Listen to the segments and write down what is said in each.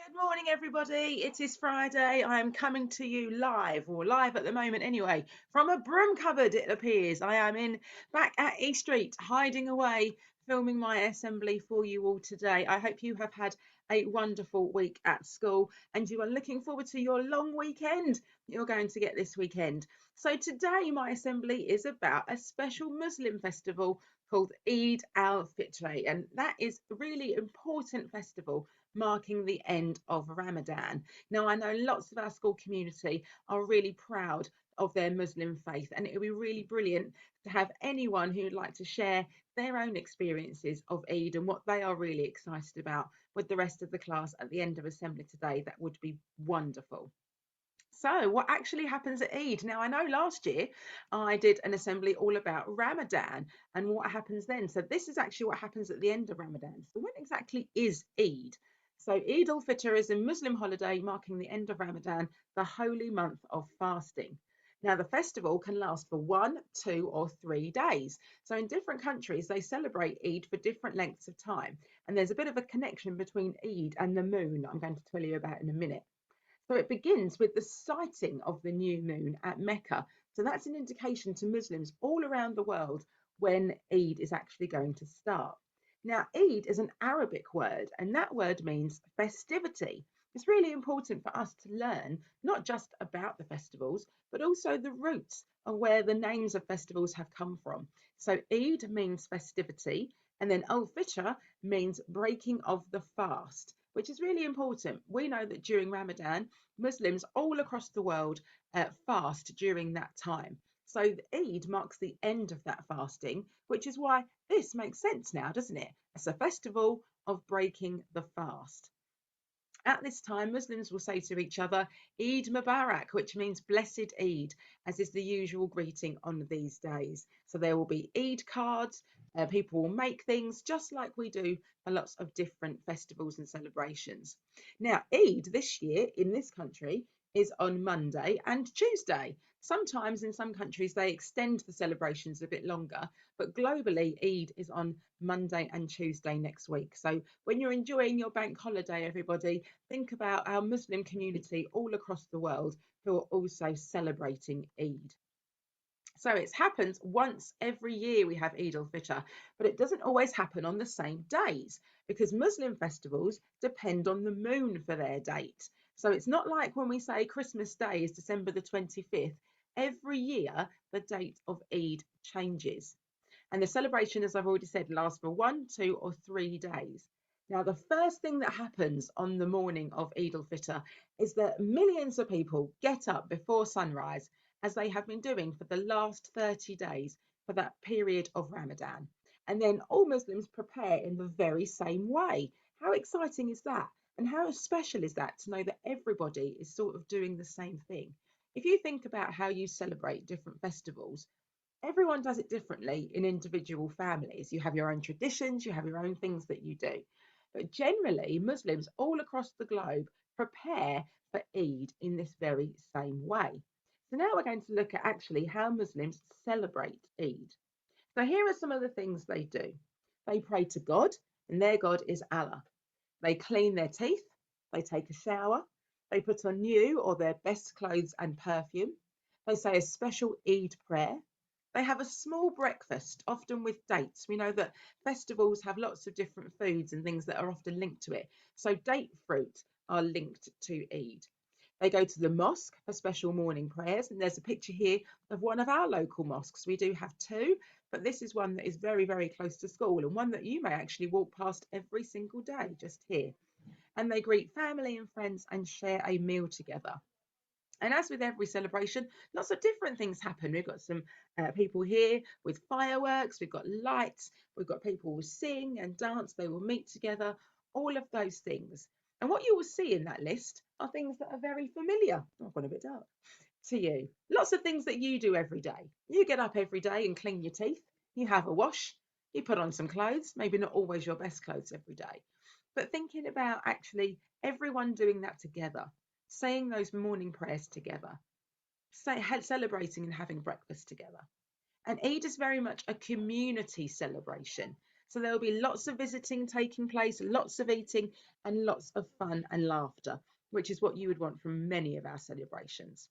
Good morning, everybody. It is Friday. I am coming to you live, or live at the moment anyway, from a broom cupboard, it appears. I am in back at East Street, hiding away, filming my assembly for you all today. I hope you have had a wonderful week at school and you are looking forward to your long weekend you're going to get this weekend. So today my assembly is about a special Muslim festival called Eid al-Fitr, and that is a really important festival marking the end of Ramadan. Now, I know lots of our school community are really proud of their Muslim faith, and it would be really brilliant to have anyone who'd like to share their own experiences of Eid and what they are really excited about with the rest of the class at the end of assembly today. That would be wonderful. So, what actually happens at Eid? Now, I know last year I did an assembly all about Ramadan and what happens then. So, this is actually what happens at the end of Ramadan. So, when exactly is Eid? So, Eid al Fitr is a Muslim holiday marking the end of Ramadan, the holy month of fasting. Now, the festival can last for 1, 2, or 3 days. So, in different countries, they celebrate Eid for different lengths of time. And there's a bit of a connection between Eid and the moon, I'm going to tell you about in a minute. So it begins with the sighting of the new moon at Mecca. So that's an indication to Muslims all around the world when Eid is actually going to start. Now, Eid is an Arabic word, and that word means festivity. It's really important for us to learn not just about the festivals, but also the roots of where the names of festivals have come from. So Eid means festivity, and then al-Fitr means breaking of the fast, which is really important. We know that during Ramadan, Muslims all across the world fast during that time. So Eid marks the end of that fasting, which is why this makes sense now, doesn't it? It's a festival of breaking the fast. At this time, Muslims will say to each other, Eid Mubarak, which means blessed Eid, as is the usual greeting on these days. So there will be Eid cards, people will make things just like we do for lots of different festivals and celebrations. Now, Eid this year in this country is on Monday and Tuesday. Sometimes in some countries they extend the celebrations a bit longer, but globally Eid is on Monday and Tuesday next week. So when you're enjoying your bank holiday, everybody, think about our Muslim community all across the world who are also celebrating Eid. So it happens once every year we have Eid al-Fitr, but it doesn't always happen on the same days because Muslim festivals depend on the moon for their date. So it's not like when we say Christmas Day is December the 25th. Every year the date of Eid changes. And the celebration, as I've already said, lasts for 1, 2, or 3 days. Now, the first thing that happens on the morning of Eid al-Fitr is that millions of people get up before sunrise, as they have been doing for the last 30 days for that period of Ramadan. And then all Muslims prepare in the very same way. How exciting is that? And how special is that to know that everybody is sort of doing the same thing? If you think about how you celebrate different festivals, everyone does it differently in individual families. You have your own traditions, you have your own things that you do. But generally, Muslims all across the globe prepare for Eid in this very same way. So now we're going to look at actually how Muslims celebrate Eid. So here are some of the things they do. They pray to God, and their God is Allah. They clean their teeth, they take a shower, they put on new or their best clothes and perfume. They say a special Eid prayer. They have a small breakfast, often with dates. We know that festivals have lots of different foods and things that are often linked to it. So date fruit are linked to Eid. They go to the mosque for special morning prayers, and there's a picture here of one of our local mosques. We do have two, but this is one that is very, very close to school and one that you may actually walk past every single day just here. And they greet family and friends and share a meal together. And as with every celebration, lots of different things happen. We've got some people here with fireworks, we've got lights, we've got people who sing and dance, they will meet together, all of those things. And what you will see in that list are things that are very familiar. Oh, I've gone a bit dark to you. Lots of things that you do every day. You get up every day and clean your teeth, you have a wash, you put on some clothes, maybe not always your best clothes every day. But thinking about actually everyone doing that together, saying those morning prayers together, celebrating and having breakfast together. And Eid is very much a community celebration. So there will be lots of visiting taking place, lots of eating, and lots of fun and laughter, which is what you would want from many of our celebrations.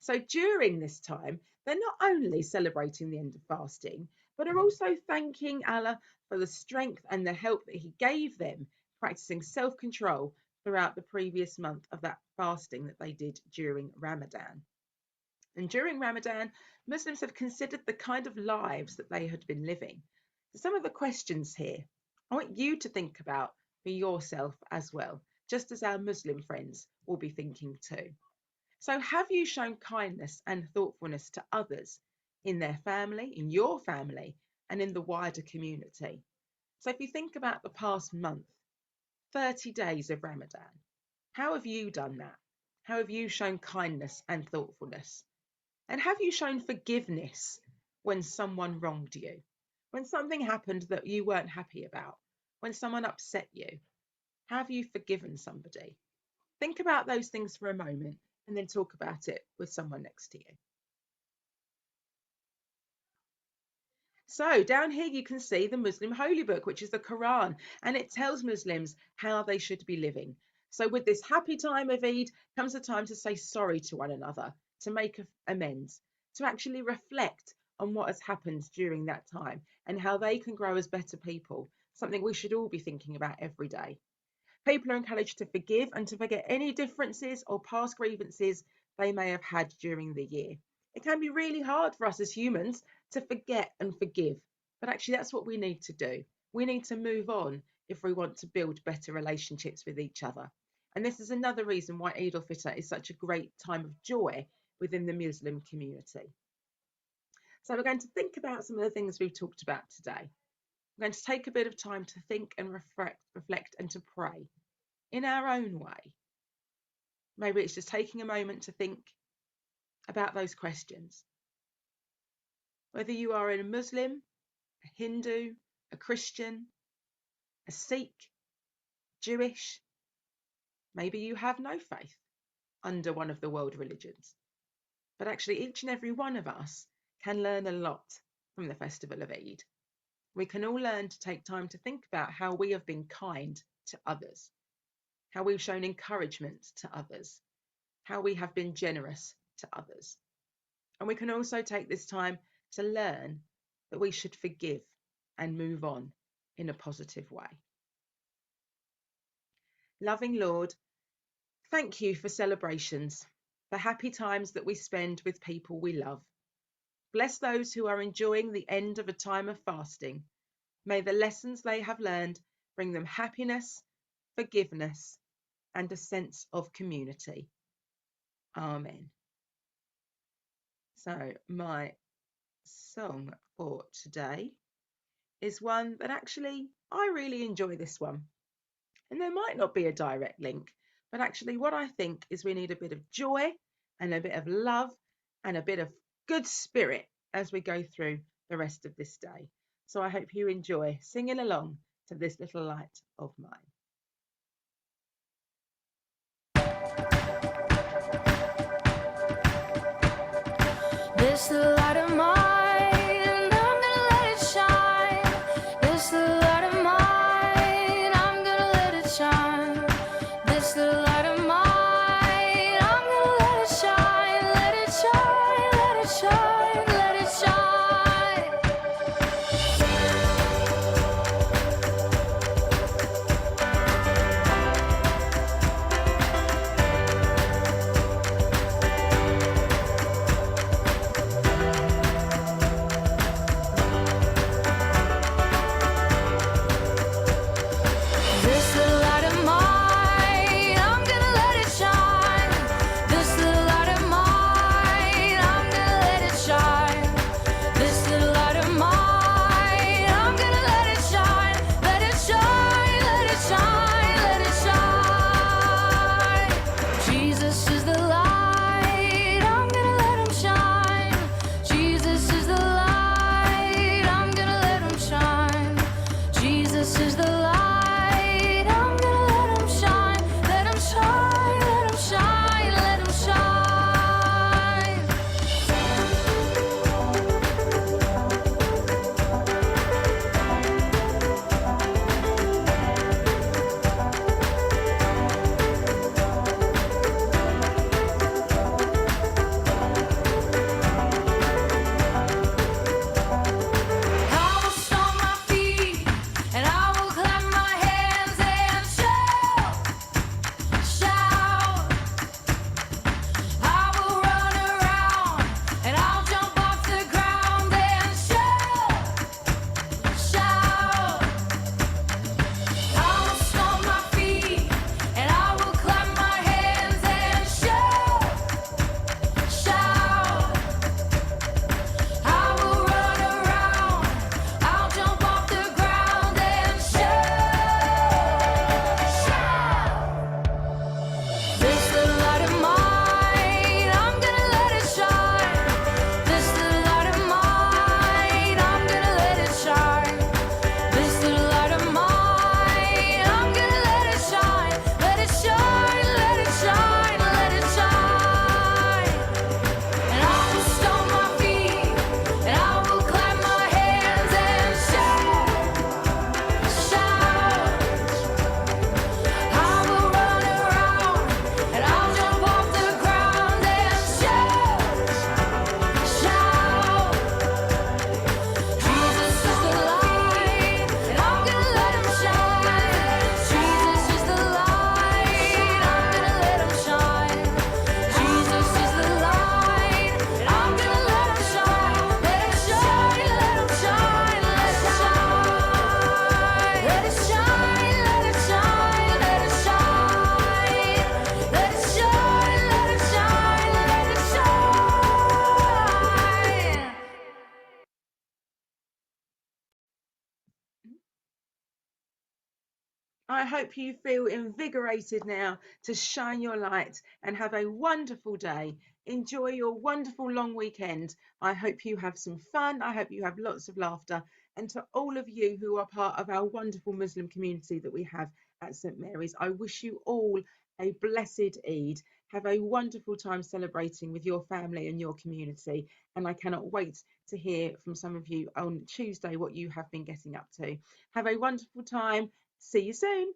So during this time, they're not only celebrating the end of fasting, but are also thanking Allah for the strength and the help that He gave them, practicing self control throughout the previous month of that fasting that they did during Ramadan. And during Ramadan, Muslims have considered the kind of lives that they had been living. So some of the questions here I want you to think about for yourself as well, just as our Muslim friends will be thinking too. So, have you shown kindness and thoughtfulness to others in their family, in your family, and in the wider community? So, if you think about the past month, 30 days of Ramadan, how have you done that? How have you shown kindness and thoughtfulness? And have you shown forgiveness when someone wronged you? When something happened that you weren't happy about? When someone upset you? Have you forgiven somebody? Think about those things for a moment and then talk about it with someone next to you. So down here you can see the Muslim holy book, which is the Quran, and it tells Muslims how they should be living. So with this happy time of Eid comes a time to say sorry to one another, to make amends, to actually reflect on what has happened during that time and how they can grow as better people, something we should all be thinking about every day. People are encouraged to forgive and to forget any differences or past grievances they may have had during the year. It can be really hard for us as humans to forget and forgive, but actually that's what we need to do. We need to move on if we want to build better relationships with each other. And this is another reason why Eid al-Fitr is such a great time of joy within the Muslim community. So we're going to think about some of the things we've talked about today. We're going to take a bit of time to think and reflect and to pray in our own way. Maybe it's just taking a moment to think about those questions. Whether you are a Muslim, a Hindu, a Christian, a Sikh, Jewish, maybe you have no faith under one of the world religions. But actually each and every one of us can learn a lot from the festival of Eid. We can all learn to take time to think about how we have been kind to others, how we've shown encouragement to others, how we have been generous to others. And we can also take this time to learn that we should forgive and move on in a positive way. Loving Lord, thank you for celebrations, for happy times that we spend with people we love. Bless those who are enjoying the end of a time of fasting. May the lessons they have learned bring them happiness, forgiveness, and a sense of community. Amen. So my song for today is one that actually I really enjoy this one. And there might not be a direct link, but actually what I think is we need a bit of joy and a bit of love and a bit of good spirit as we go through the rest of this day. So I hope you enjoy singing along to This Little Light of Mine. This little light of mine, I'm gonna let it shine. This little light of mine, I'm gonna let it shine. This little light of mine, I'm gonna let it shine. Let it shine, let it shine, let it shine. I hope you feel invigorated now to shine your light and have a wonderful day. Enjoy your wonderful long weekend. I hope you have some fun. I hope you have lots of laughter. And to all of you who are part of our wonderful Muslim community that we have at St Mary's, I wish you all a blessed Eid. Have a wonderful time celebrating with your family and your community. And I cannot wait to hear from some of you on Tuesday what you have been getting up to. Have a wonderful time. See you soon.